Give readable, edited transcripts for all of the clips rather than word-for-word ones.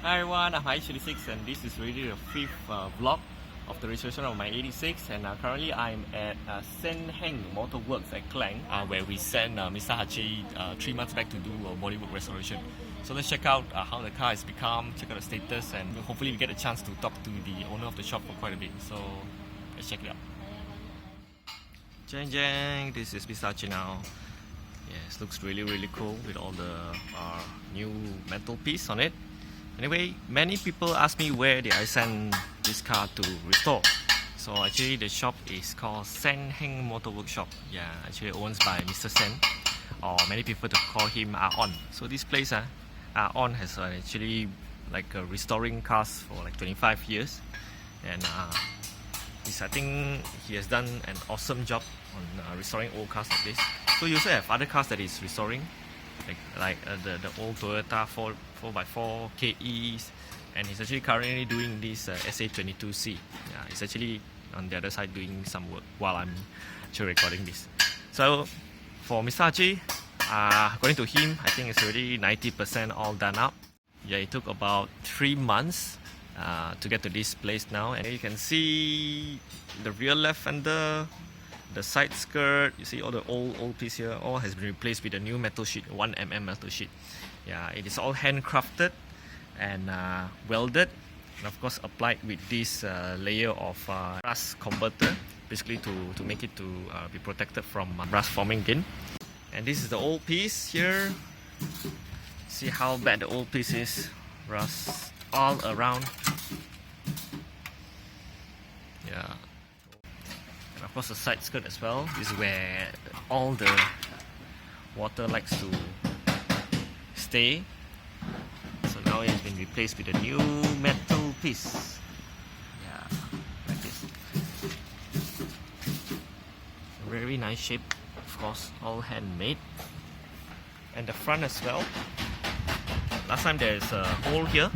Hi everyone, I'm AE86 and this is really the fifth vlog of the restoration of my 86, and currently I'm at Sen Heng Motor Works at Klang, where we sent Mr. Hachi 3 months back to do a bodywork restoration. So let's check out how the car has become, check out the status, and hopefully we get a chance to talk to the owner of the shop for quite a bit. So let's check it out. Jang Jang, this is Mr. Hachi now. Yes, looks really cool with all the new metal piece on it. Anyway, many people ask me where did I send this car to restore. So actually the shop is called Sen Heng Motor Workshop. Yeah, actually owned by Mr. Sen, or many people to call him On. So this place, On has actually like restoring cars for like 25 years, and I think he has done an awesome job on restoring old cars like this. So you also have other cars that he's restoring, like the old Toyota 4x4 KEs, and he's actually currently doing this SA22C. Yeah, he's actually on the other side doing some work while I'm actually recording this. So for Mr. Hachi, according to him, I think it's already 90% all done up. Yeah, it took about 3 months to get to this place now, and you can see the rear left fender, the side skirt. You see all the old piece here, all has been replaced with a new metal sheet, 1mm metal sheet. Yeah, it is all handcrafted and welded, and of course applied with this layer of rust converter, basically to make it to be protected from rust forming again. And this is the old piece here. See how bad the old piece is, rust all around. Yeah. And of course the side skirt as well. This is where all the water likes to stay. So now it has been replaced with a new metal piece. Yeah, like this. Very nice shape, of course, all handmade. And the front as well. Last time there is a hole here.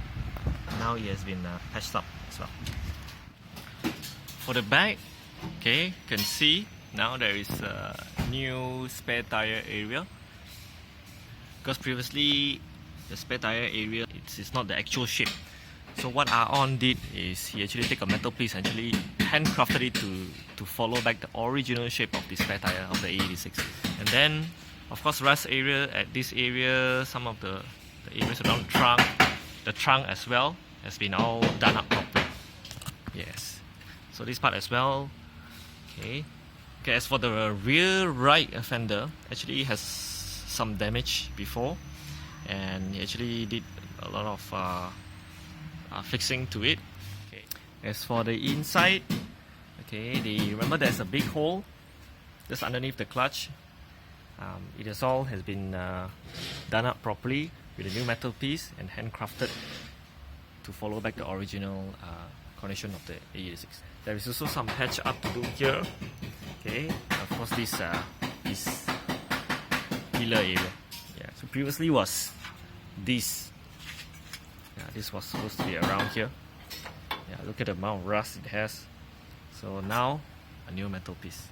Now it has been patched up as well. For the back, okay, you can see now there is a new spare tire area, because previously the spare tire area it's not the actual shape. So what On did is he actually take a metal piece and actually handcrafted it to follow back the original shape of the spare tire of the AE86. And then of course rust area at this area, some of the areas around the trunk as well has been all done up properly. Yes, so this part as well. Okay, as for the rear right fender, actually has some damage before, and he actually did a lot of fixing to it. Okay. As for the inside, okay, remember there's a big hole just underneath the clutch. It has been done up properly with a new metal piece and handcrafted to follow back the original condition of the AE86. There is also some patch up to do here. Okay, of course this pillar area. Yeah, so previously was this. Yeah, this was supposed to be around here. Yeah, look at the amount of rust it has. So now a new metal piece.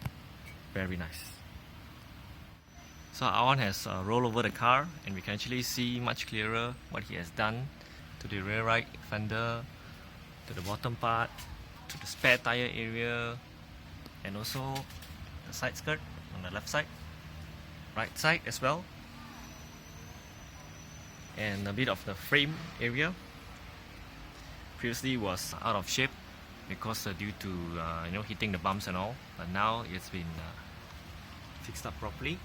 Very nice. So On has rolled over the car, and we can actually see much clearer what he has done to the rear right fender, to the bottom part, to the spare tire area, and also the side skirt on the left side, right side as well, and a bit of the frame area. Previously was out of shape because due to hitting the bumps and all, but now it's been fixed up properly.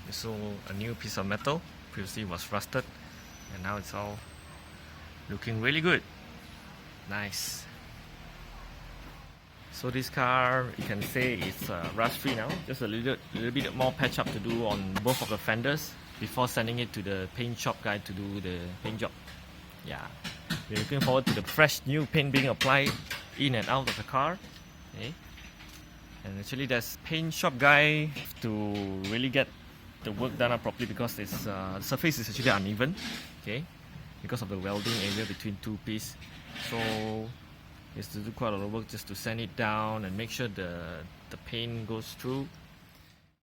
So a new piece of metal, previously was rusted, and now it's all looking really good. Nice. So this car, you can say it's rust free now. Just a little bit more patch up to do on both of the fenders before sending it to the paint shop guy to do the paint job. Yeah, we're looking forward to the fresh new paint being applied in and out of the car. Okay. And actually there's paint shop guy to really get the work done up properly, because the surface is actually uneven. Okay, because of the welding area between two pieces. So he has to do quite a lot of work just to sand it down and make sure the paint goes through.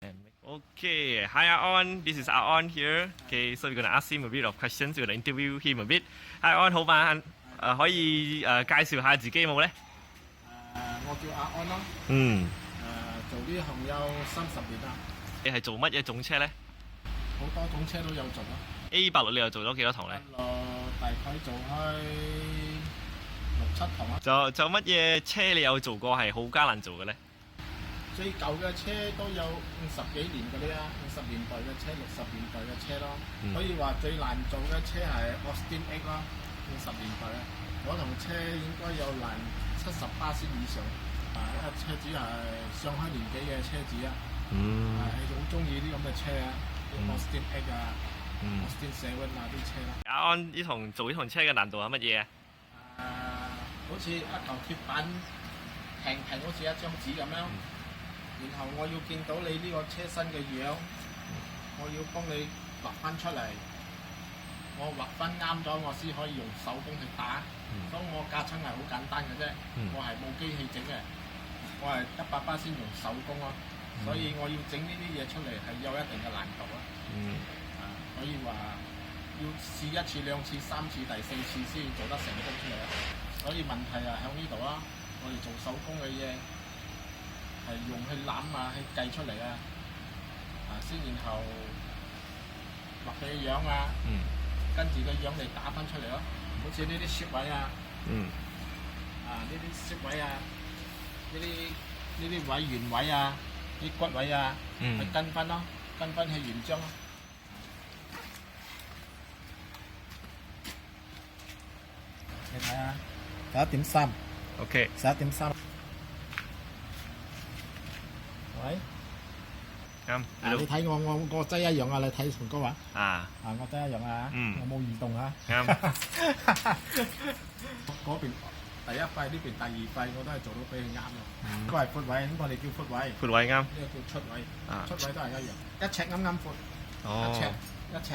And Okay, hi Aon, this is Aon here. Okay, so we're gonna ask him a bit of questions. We're gonna interview him a bit. Hi Aon， 好嘛？可以介紹下自己冇咧？我叫阿安咯。做呢行有30年啦。你係做乜嘢種車咧？好多種車都有做咯。A86你又做咗幾多堂咧？大概做開6、7堂啦。就乜嘢車你有做過係好艱難做嘅咧？最舊嘅車都有50幾年嗰啲啊，50年代嘅車、60年代嘅車咯。可以話最難做嘅車係 Austin X 咯，50年代啊，嗰台車應該有難70%以上。呢個車子係上開年紀嘅車子啊，係好中意啲咁嘅車啊，啲 Austin X 啊、Austin 7啊啲車啦。阿安做呢台車嘅難度係乜嘢啊？好似一嚿鐵板平好似一張紙咁樣。然後我要見到你呢個車身嘅樣，我要幫你畫翻出嚟，我畫翻啱咗，我先可以用手工去打。所以我架撐係好簡單嘅啫，我係冇機器整嘅，我係100%先用手工咯。所以我要整呢啲嘢出嚟係有一定嘅難度啊。可以話要試1次、2次、3次、第4次先做得成功出嚟啊。所以問題係喺呢度啊，我哋做手工嘅嘢。係用去攬啊，去計出嚟啊，先然後畫佢嘅樣啊，跟住個樣嚟打翻出嚟咯。好似呢啲雪位啊，呢啲雪位啊，呢啲位圓位啊，啲骨位啊，去跟分咯，跟分去原裝咯。你睇下，11.3 ，OK， 11.3。喂，啱。你睇我擠一樣啊！你睇同哥話。我擠一樣啊！我冇移動啊。啱。嗰邊第一塊，呢邊第2塊，我都係做到俾佢啱咯。呢個係闊位，呢個你叫闊位。闊位啱。呢個叫出位。出位都係一樣，1尺啱啱闊。1尺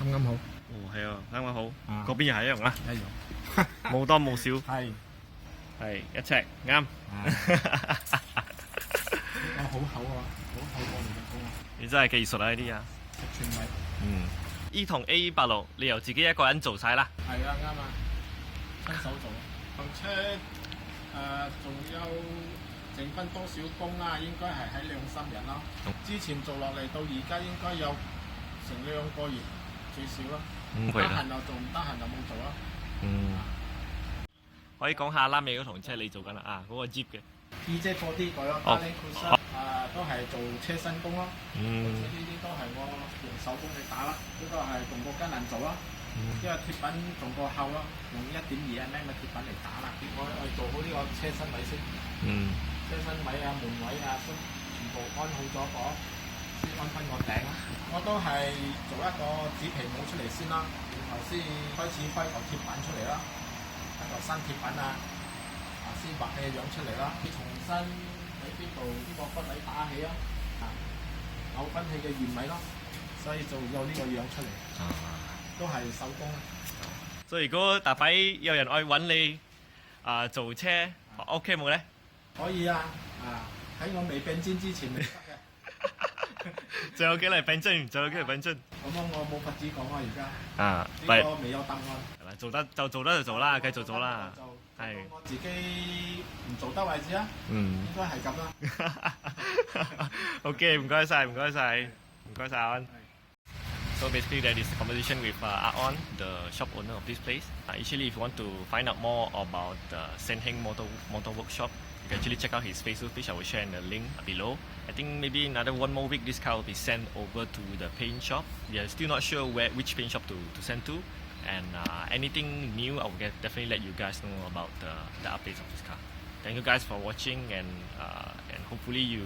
啱啱好。哦，係啊，啱啱好。嗰邊又係一樣啊。一樣。冇多冇少。係1尺啱。好厚啊，好厚過你嘅工啊！你真係技術啊呢啲啊！寸位。呢同 A86你由自己一個人做晒啦。係啊，啱啊，親手做。台車仲有剩翻多少工啊？應該係喺2-3日咯。之前做落嚟到而家應該有成2個月最少啦。得閒就做，唔得閒就冇做啦。可以講下拉尾嗰台車你做緊啦嗰個 Jeep 嘅。EJ40 改咗卡丁庫塞，都係做車身工咯。呢啲都係我用手工去打啦，呢個係仲過艱難做啦。因為鐵板仲過厚咯，用1.2mm 嘅鐵板嚟打啦。我做好呢個車身位先。車身位啊、門位啊，都全部安好咗火，先安翻個頂啦。我都係做一個紙皮模出嚟先啦，然後先開始開嚿鐵板出嚟啦，一嚿新鐵板啊。先畫嘅樣出嚟啦，你重新喺邊度呢個骨位打起啊，扭翻起嘅原位咯，所以就有呢個樣出嚟，都係手工啦。所以如果大擺有人愛揾你做車，OK 冇咧？可以啊，喺我未病徵之前你得嘅。仲有幾嚟病徵？仲有幾嚟病徵？咁我冇法子講啊，而家。呢個未有答案。係咪做得就做啦，繼續做啦。係。我自己唔做得為止啊。應該係咁啦。OK， 唔該晒，唔該晒，唔該晒阿安。So basically, that is a conversation with Aon, the shop owner of this place. Actually, if you want to find out more about Sen Heng Motor Workshop, you can actually check out his Facebook page. I will share in the link below. I think maybe another 1 more week, this car will be sent over to the paint shop. We are still not sure which paint shop to send to. And anything new, I will definitely let you guys know about the updates of this car. Thank you guys for watching, and hopefully you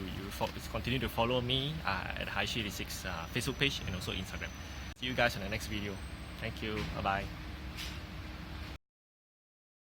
continue to follow me at Hachi 86 Facebook page and also Instagram. See you guys in the next video. Thank you. Bye bye.